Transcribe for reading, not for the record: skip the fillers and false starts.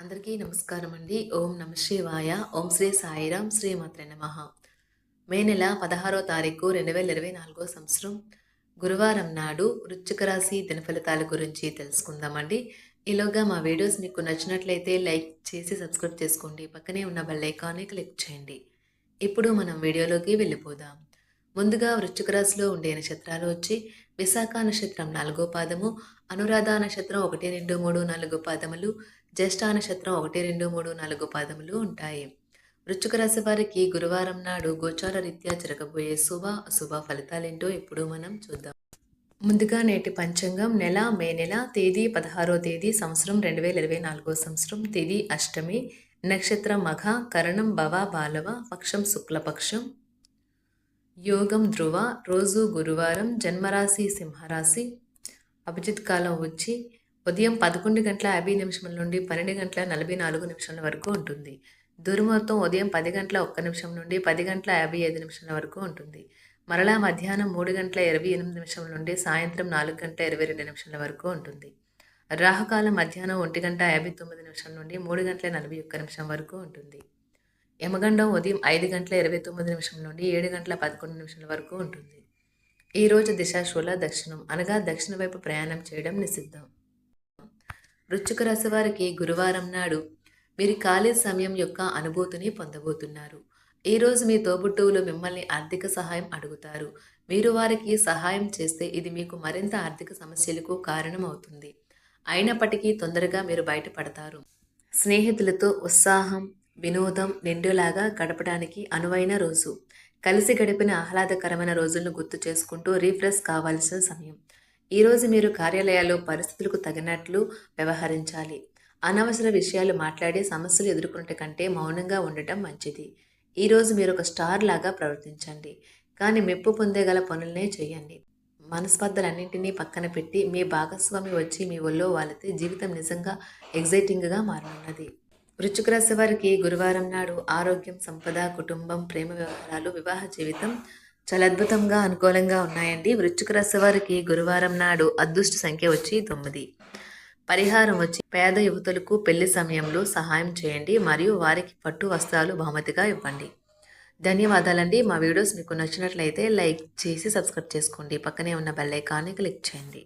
అందరికీ నమస్కారం అండి. ఓం నమ శివాయ. ఓం శ్రీ సాయిరాం. శ్రీమాత్రే నమః. మే నెల 16వ తారీఖు 2024 సంవత్సరం గురువారం నాడు వృశ్చిక రాశి దినఫలితాల గురించి తెలుసుకుందామండి. ఈలోగా మా వీడియోస్ మీకు నచ్చినట్లయితే లైక్ చేసి సబ్స్క్రైబ్ చేసుకోండి. పక్కనే ఉన్న బెల్ ఐకాన్ని క్లిక్ చేయండి. ఇప్పుడు మనం వీడియోలోకి వెళ్ళిపోదాం. ముందుగా వృశ్చిక రాశిలో ఉండే నక్షత్రాలు వచ్చి విశాఖ నక్షత్రం 4వ పాదము, అనురాధ నక్షత్రం 1, 2, 3, 4 పాదములు, జ్యేష్ఠ నక్షత్రం 1, 2, 3, 4 పాదములు ఉంటాయి. వృశ్చిక రాశి వారికి గురువారం నాడు గోచార రీత్యా జరగబోయే శుభ అశుభ ఫలితాలేంటో ఇప్పుడు మనం చూద్దాం. ముందుగా నేటి పంచాంగం మే నెల తేదీ 16వ తేదీ సంవత్సరం 2024 సంవత్సరం తిథి అష్టమి, నక్షత్రం మఘ, కరణం భవ బాలవ, పక్షం శుక్లపక్షం, యోగం ధ్రువ, రోజు గురువారం, జన్మరాశి సింహరాశి, అభిజిత్ కాలం వచ్చి ఉదయం 11:50 నుండి 12:44 వరకు ఉంటుంది. దుర్ముహూర్తం ఉదయం 10:01 నుండి 10:55 వరకు ఉంటుంది. మరలా మధ్యాహ్నం 3:28 నుండి సాయంత్రం 4:22 వరకు ఉంటుంది. రాహుకాలం మధ్యాహ్నం 1:59 నుండి 3:41 వరకు ఉంటుంది. యమగండం ఉదయం 5:29 నుండి 7:11 వరకు ఉంటుంది. ఈరోజు దిశాశూల దక్షిణం అనగా దక్షిణ వైపు ప్రయాణం చేయడం నిషిద్ధం. వృశ్చిక రాశి వారికి గురువారం నాడు మీరు ఖాళీ సమయం యొక్క అనుభూతిని పొందబోతున్నారు. ఈరోజు మీ తోబుట్టువులు మిమ్మల్ని ఆర్థిక సహాయం అడుగుతారు. మీరు వారికి సహాయం చేస్తే ఇది మీకు మరింత ఆర్థిక సమస్యలకు కారణం అవుతుంది. అయినప్పటికీ తొందరగా మీరు బయటపడతారు. స్నేహితులతో ఉత్సాహం, వినోదం నిండులాగా గడపడానికి అనువైన రోజు. కలిసి గడిపిన ఆహ్లాదకరమైన రోజులను గుర్తు చేసుకుంటూ రీఫ్రెష్ కావాల్సిన సమయం. ఈరోజు మీరు కార్యాలయాల్లో పరిస్థితులకు తగినట్లు వ్యవహరించాలి. అనవసర విషయాలు మాట్లాడి సమస్యలు ఎదుర్కొనట కంటే మౌనంగా ఉండటం మంచిది. ఈరోజు మీరు ఒక స్టార్ లాగా ప్రవర్తించండి, కానీ మెప్పు పొందేగల పనులనే చేయండి. మనస్పర్ధలన్నింటినీ పక్కన పెట్టి మీ భాగస్వామి వచ్చి మీ ఒళ్ళో వాలితే జీవితం నిజంగా ఎగ్జైటింగ్గా మారనున్నది. వృశ్చిక రాశి వారికి గురువారం నాడు ఆరోగ్యం, సంపద, కుటుంబం, ప్రేమ వ్యవహారాలు, వివాహ జీవితం చాలా అద్భుతంగా అనుకూలంగా ఉన్నాయండి. వృశ్చిక రాశి వారికి గురువారం నాడు అదృష్ట సంఖ్య వచ్చి 9. పరిహారం వచ్చి పేద యువతులకు పెళ్లి సమయంలో సహాయం చేయండి మరియు వారికి పట్టు వస్త్రాలు బహుమతిగా ఇవ్వండి. ధన్యవాదాలండి. మా వీడియోస్ మీకు నచ్చినట్లయితే లైక్ చేసి సబ్స్క్రైబ్ చేసుకోండి. పక్కనే ఉన్న బెల్ ఐకాన్ని క్లిక్ చేయండి.